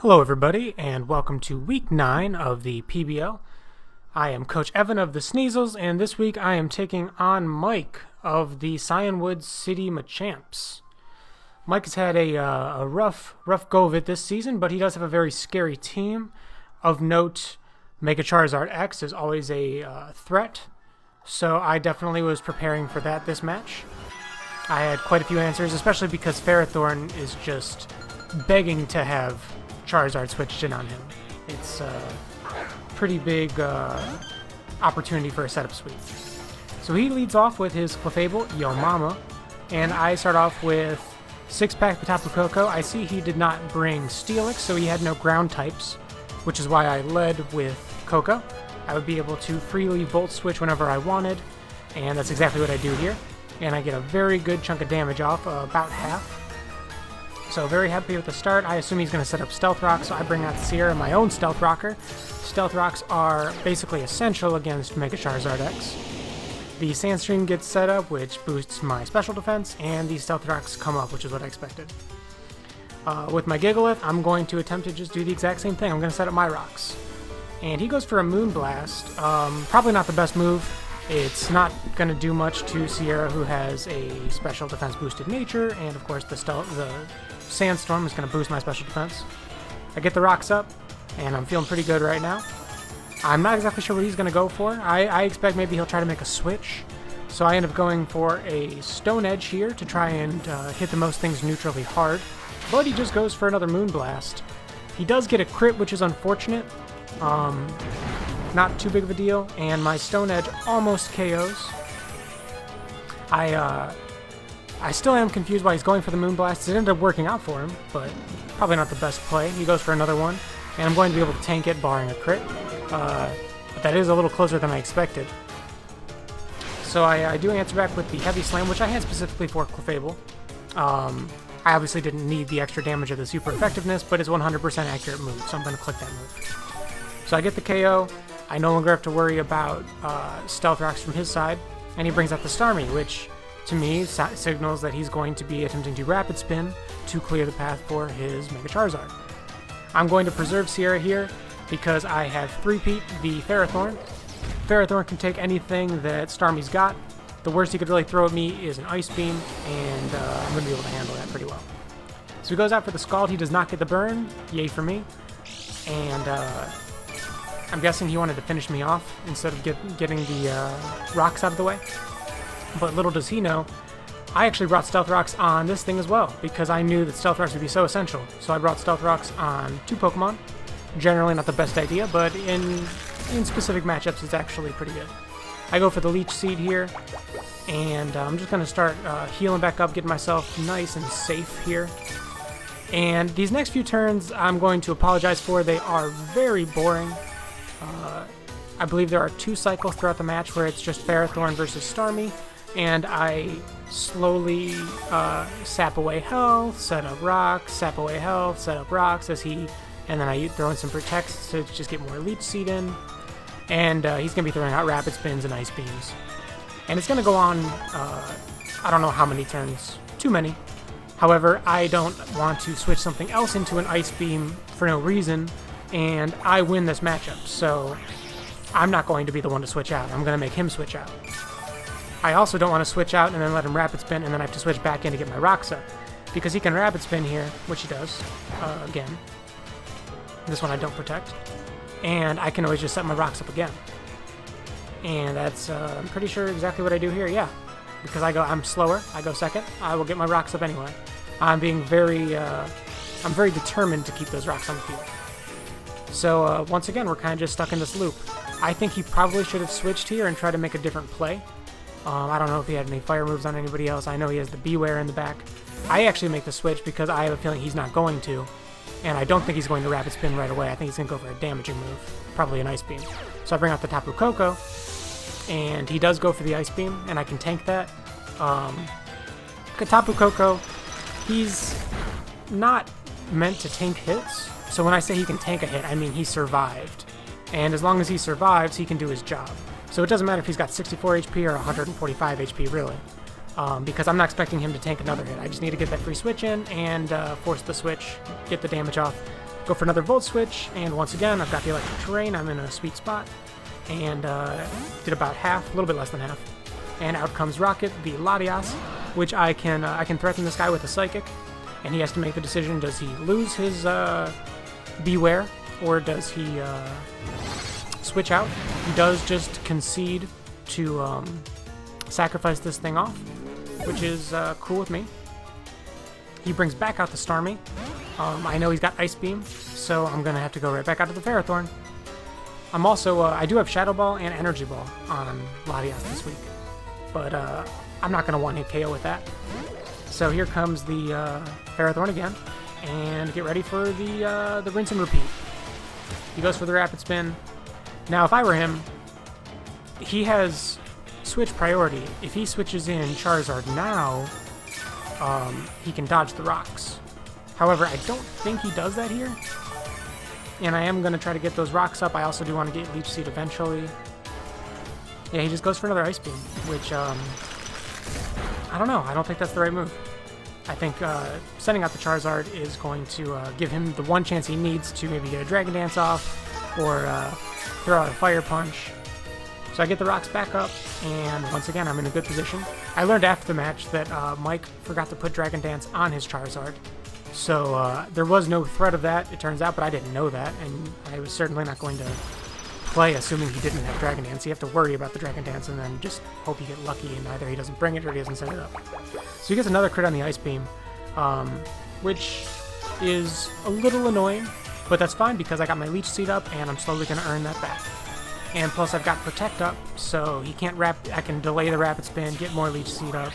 Hello everybody, and welcome to week 9 of the PBL. I am Coach Evan of the Sneasels, and this week I am taking on Mike of the Cianwood City Machamps. Mike has had a rough go of it this season, but he does have a very scary team. Of note, Mega Charizard X is always a threat, so I definitely was preparing for that this match. I had quite a few answers, especially because Ferrothorn is just begging to have Charizard switched in on him. It's a pretty big opportunity for a setup sweep. So he leads off with his Clefable, Yo Mama, and I start off with 6-pack Tapu Koko. I see he did not bring Steelix, so he had no ground types, which is why I led with Koko. I would be able to freely Volt Switch whenever I wanted, and that's exactly what I do here. And I get a very good chunk of damage off, about half. So very happy with the start. I assume he's going to set up Stealth Rock, so I bring out Sierra, my own Stealth Rocker. Stealth Rocks are basically essential against Mega Charizard X. The Sandstream gets set up, which boosts my special defense, and the Stealth Rocks come up, which is what I expected. With my Gigalith, I'm going to attempt to just do the exact same thing. I'm going to set up my rocks. And he goes for a Moonblast. Probably not the best move. It's not going to do much to Sierra, who has a special defense boosted nature, and of course the Sandstorm is going to boost my special defense. I get the rocks up, and I'm feeling pretty good right now. I'm not exactly sure what he's going to go for. I expect maybe he'll try to make a switch, so I end up going for a Stone Edge here to try and hit the most things neutrally hard, but he just goes for another Moonblast. He does get a crit, which is unfortunate. Not too big of a deal, and my Stone Edge almost KOs. I still am confused why he's going for the Moonblast. It ended up working out for him, but probably not the best play. He goes for another one, and I'm going to be able to tank it, barring a crit. But that is a little closer than I expected. So I do answer back with the Heavy Slam, which I had specifically for Clefable. I obviously didn't need the extra damage of the super effectiveness, but it's 100% accurate move, so I'm going to click that move. So I get the KO. I no longer have to worry about Stealth Rocks from his side, and he brings out the Starmie, which to me signals that he's going to be attempting to Rapid Spin to clear the path for his Mega Charizard. I'm going to preserve Sierra here because I have 3-peat the Ferrothorn. Ferrothorn can take anything that Starmie's got. The worst he could really throw at me is an Ice Beam, and I'm going to be able to handle that pretty well. So he goes out for the Scald. He does not get the burn. Yay for me. And I'm guessing he wanted to finish me off instead of getting the rocks out of the way. But little does he know, I actually brought Stealth Rocks on this thing as well, because I knew that Stealth Rocks would be so essential. So I brought Stealth Rocks on 2 Pokemon. Generally not the best idea, but in specific matchups it's actually pretty good. I go for the Leech Seed here, and I'm just going to start healing back up, getting myself nice and safe here. And these next few turns I'm going to apologize for. They are very boring. I believe there are 2 cycles throughout the match where it's just Ferrothorn versus Starmie, and I slowly sap away health, set up rocks, sap away health, set up rocks, and then I throw in some Protects to just get more Leech Seed in, and he's going to be throwing out Rapid Spins and Ice Beams. And it's going to go on, I don't know how many turns, too many. However, I don't want to switch something else into an Ice Beam for no reason, and I win this matchup, so I'm not going to be the one to switch out. I'm going to make him switch out. I also don't want to switch out and then let him Rapid Spin, and then I have to switch back in to get my rocks up, because he can Rapid Spin here, which he does, again. This one I don't protect, and I can always just set my rocks up again. And that's, I'm pretty sure exactly what I do here, yeah. Because I'm slower, I go second, I will get my rocks up anyway. I'm very determined to keep those rocks on the field. So once again, we're kind of just stuck in this loop. I think he probably should have switched here and tried to make a different play. I don't know if he had any fire moves on anybody else. I know he has the Beware in the back. I actually make the switch because I have a feeling he's not going to. And I don't think he's going to Rapid Spin right away. I think he's going to go for a damaging move. Probably an Ice Beam. So I bring out the Tapu Koko. And he does go for the Ice Beam, and I can tank that. Tapu Koko, he's not meant to tank hits. So when I say he can tank a hit, I mean he survived. And as long as he survives, he can do his job. So it doesn't matter if he's got 64 HP or 145 HP, really. because I'm not expecting him to tank another hit. I just need to get that free switch in and force the switch, get the damage off, Go for another Volt Switch, and once again, I've got the electric terrain. I'm in a sweet spot, and did about half, a little bit less than half. And out comes Rocket, the Latias, which I can threaten this guy with a Psychic, and he has to make the decision: does he lose his Beware, or does he switch out? He does just concede to sacrifice this thing off, which is cool with me. He brings back out the Starmie. I know he's got Ice Beam, so I'm gonna have to go right back out to the Ferrothorn. I'm also I do have Shadow Ball and Energy Ball on Latias this week, but I'm not gonna one-hit KO with that. So here comes the Ferrothorn again, and get ready for the rinse and repeat. He goes for the Rapid Spin. Now, if I were him, he has switch priority. If he switches in Charizard now, he can dodge the rocks. However, I don't think he does that here. And I am going to try to get those rocks up. I also do want to get Leech Seed eventually. Yeah, he just goes for another Ice Beam, which, I don't know. I don't think that's the right move. I think sending out the Charizard is going to give him the one chance he needs to maybe get a Dragon Dance off, or throw out a Fire Punch. So I get the rocks back up, and once again, I'm in a good position. I learned after the match that Mike forgot to put Dragon Dance on his Charizard. So there was no threat of that, it turns out, but I didn't know that, and I was certainly not going to play assuming he didn't have Dragon Dance. You have to worry about the Dragon Dance and then just hope you get lucky and either he doesn't bring it or he doesn't set it up. So he gets another crit on the Ice Beam, which is a little annoying, but that's fine because I got my Leech Seed up and I'm slowly going to earn that back. And plus I've got Protect up, so he can't I can delay the Rapid Spin, get more Leech Seed up,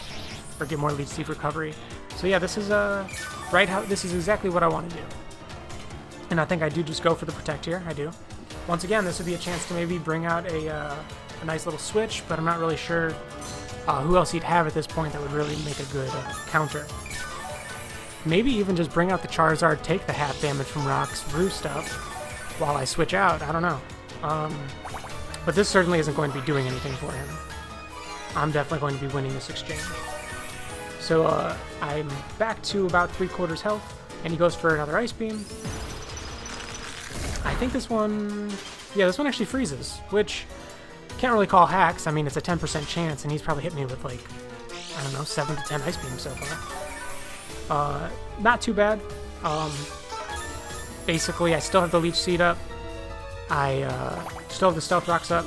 or get more Leech Seed recovery. So yeah, this is this is exactly what I want to do. And I think I do just go for the Protect here, I do. Once again, this would be a chance to maybe bring out a nice little switch, but I'm not really sure who else he'd have at this point that would really make a good counter. Maybe even just bring out the Charizard, take the half damage from rocks, roost up, while I switch out, I don't know. But this certainly isn't going to be doing anything for him. I'm definitely going to be winning this exchange. So I'm back to about 3/4 health, and he goes for another Ice Beam. I think this one, yeah, this one actually freezes, which can't really call hacks. I mean, it's a 10% chance, and he's probably hit me with like, I don't know, 7 to 10 Ice Beams so far. Not too bad. Basically, I still have the Leech Seed up. I still have the Stealth Rocks up,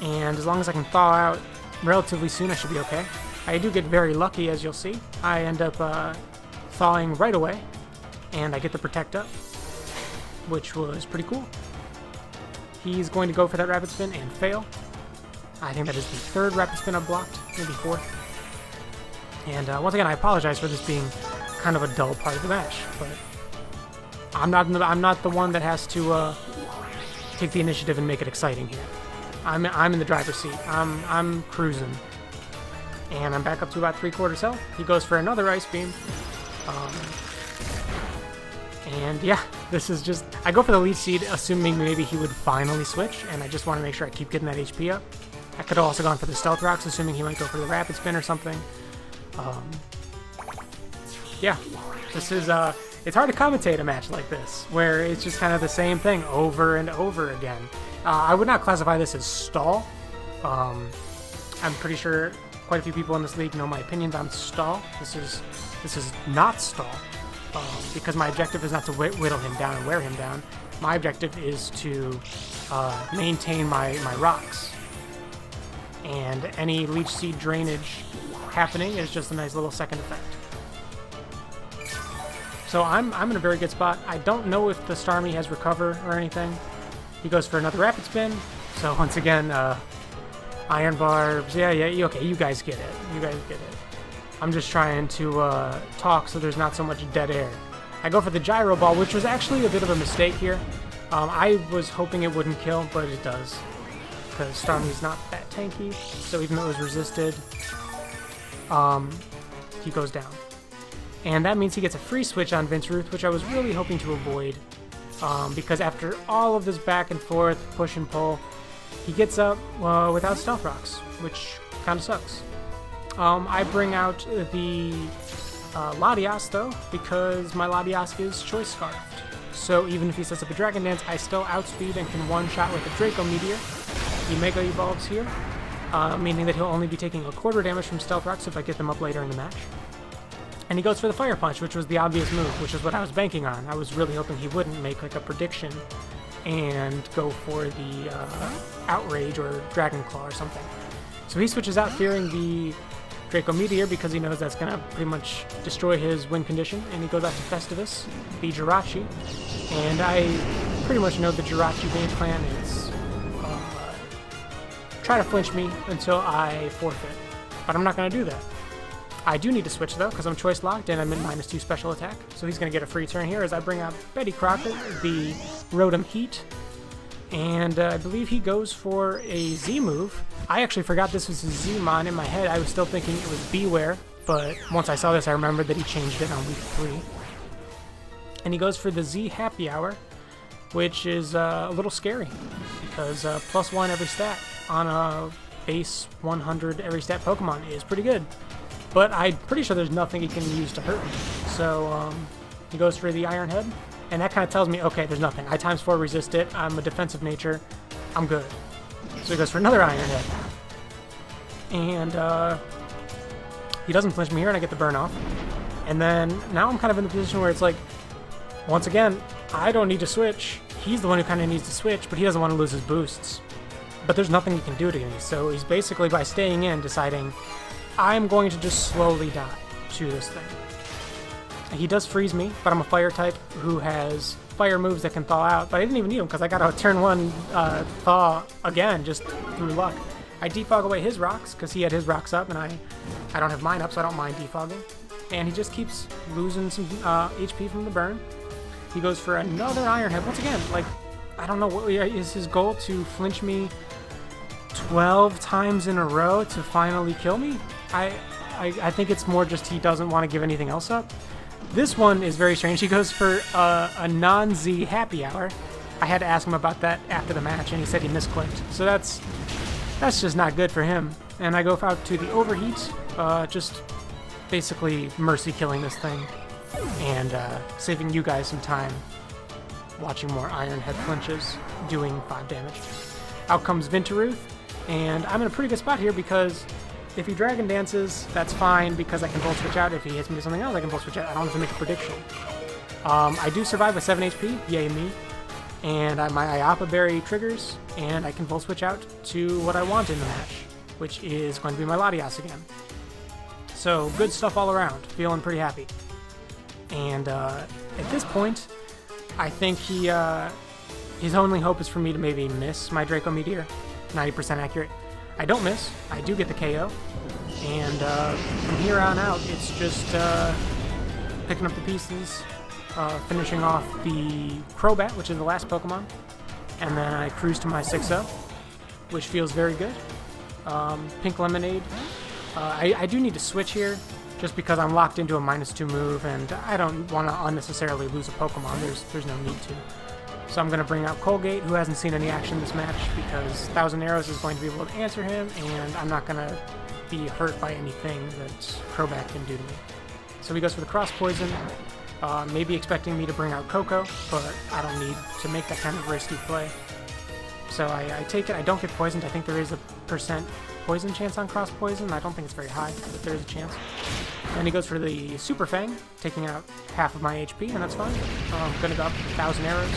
and as long as I can thaw out relatively soon, I should be okay. I do get very lucky, as you'll see. I end up thawing right away, and I get the Protect up, which was pretty cool. He's going to go for that Rapid Spin and fail. I think that is the third Rapid Spin I've blocked, maybe fourth. And once again, I apologize for this being kind of a dull part of the match, but I'm not the one that has to take the initiative and make it exciting here. I'm in the driver's seat. I'm cruising, and I'm back up to about 3/4 health. He goes for another Ice Beam, and yeah, this is just, I go for the Leech Seed assuming maybe he would finally switch, and I just want to make sure I keep getting that HP up. I could have also gone for the Stealth Rocks assuming he might go for the Rapid Spin or something. Yeah, this is it's hard to commentate a match like this, where it's just kind of the same thing over and over again. I would not classify this as stall. I'm pretty sure quite a few people in this league know my opinions on stall. This is not stall, because my objective is not to whittle him down and wear him down. My objective is to maintain my rocks, and any Leech Seed drainage happening is just a nice little second effect. So I'm in a very good spot. I don't know if the Starmie has Recover or anything. He goes for another Rapid Spin. So once again, Iron Barbs. Yeah, okay, you guys get it. You guys get it. I'm just trying to talk so there's not so much dead air. I go for the Gyro Ball, which was actually a bit of a mistake here. I was hoping it wouldn't kill, but it does, because Starmie's not that tanky. So even though it was resisted, he goes down. And that means he gets a free switch on Vinceruth, which I was really hoping to avoid, because after all of this back and forth, push and pull, he gets up without Stealth Rocks, which kind of sucks. I bring out the Latias, though, because my Latias is Choice Scarfed. So even if he sets up a Dragon Dance, I still outspeed and can one-shot with a Draco Meteor. He Mega Evolves here, meaning that he'll only be taking a quarter damage from Stealth Rocks if I get them up later in the match. And he goes for the Fire Punch, which was the obvious move, which is what I was banking on. I was really hoping he wouldn't make like a prediction and go for the Outrage or Dragon Claw or something. So he switches out fearing the Draco Meteor because he knows that's going to pretty much destroy his win condition, and he goes out to Festivus, the Jirachi, and I pretty much know the Jirachi game plan is try to flinch me until I forfeit, but I'm not going to do that. I do need to switch though because I'm choice locked and I'm in -2 special attack, so he's going to get a free turn here as I bring out Betty Crocker, the Rotom Heat, and I believe he goes for a Z move. I actually forgot this was a Z-Mon in my head. I was still thinking it was Beware, but once I saw this I remembered that he changed it on week 3. And he goes for the Z Happy Hour, which is a little scary because +1 every stat on a base 100 every stat Pokemon is pretty good. But I'm pretty sure there's nothing he can use to hurt me. So he goes for the Iron Head, and that kind of tells me, okay, there's nothing. I ×4 resist it. I'm a defensive nature. I'm good. So he goes for another Iron Head. And he doesn't flinch me here, and I get the burn off. And then now I'm kind of in the position where it's like, once again, I don't need to switch. He's the one who kind of needs to switch, but he doesn't want to lose his boosts. But there's nothing he can do to me. So he's basically, by staying in, deciding I'm going to just slowly die to this thing. He does freeze me, but I'm a fire type who has fire moves that can thaw out, but I didn't even need them because I got a turn 1 thaw again just through luck. I defog away his rocks because he had his rocks up and I don't have mine up, so I don't mind defogging. And he just keeps losing some HP from the burn. He goes for another Iron Head. Once again, like, I don't know, what is his goal to flinch me 12 times in a row to finally kill me? I think it's more just he doesn't want to give anything else up. This one is very strange. He goes for a non-Z Happy Hour. I had to ask him about that after the match, and he said he misclicked. So that's just not good for him. And I go out to the Overheat, just basically mercy killing this thing and saving you guys some time watching more Iron Head flinches, doing 5 damage. Out comes Vintaruth, and I'm in a pretty good spot here because if he Dragon Dances, that's fine because I can Volt Switch out. If he hits me with something else, I can Volt Switch out. I don't have to make a prediction. I do survive with 7 HP, yay me. And my Iapa Berry triggers, and I can Volt Switch out to what I want in the match, which is going to be my Latias again. So, good stuff all around. Feeling pretty happy. And at this point, I think his only hope is for me to maybe miss my Draco Meteor. 90% accurate. I don't miss. I do get the KO. And from here on out, it's just picking up the pieces, finishing off the Crobat, which is the last Pokemon. And then I cruise to my 6-0, which feels very good. Pink Lemonade. I do need to switch here, just because I'm locked into a -2 move, and I don't want to unnecessarily lose a Pokemon. There's no need to. So I'm going to bring out Colgate, who hasn't seen any action this match, because Thousand Arrows is going to be able to answer him, and I'm not going to be hurt by anything that Crobat can do to me. So he goes for the Cross Poison, maybe expecting me to bring out Coco, but I don't need to make that kind of risky play. So I take it. I don't get poisoned. I think there is a % poison chance on Cross Poison. I don't think it's very high, but there is a chance. And he goes for the Super Fang, taking out half of my HP, and that's fine. I'm going to go up 1,000 arrows,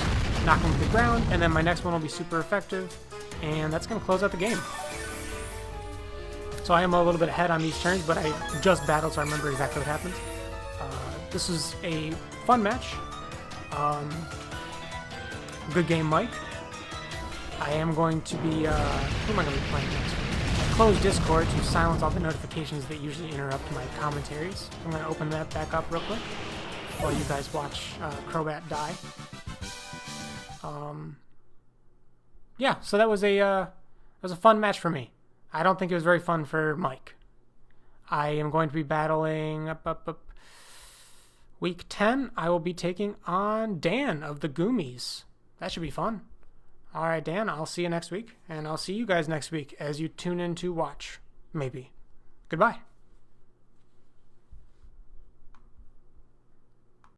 knock him to the ground, and then my next one will be super effective, and that's going to close out the game. So I am a little bit ahead on these turns, but I just battled, so I remember exactly what happened. This was a fun match. Good game, Mike. I am going to be, who am I going to be playing next? Close Discord to silence all the notifications that usually interrupt my commentaries. I'm going to open that back up real quick while you guys watch Crobat die. Yeah, so that was a fun match for me. I don't think it was very fun for Mike. I am going to be battling week 10. I will be taking on Dan of the Goomies. That should be fun. All right, Dan, I'll see you next week, and I'll see you guys next week as you tune in to watch, maybe. Goodbye.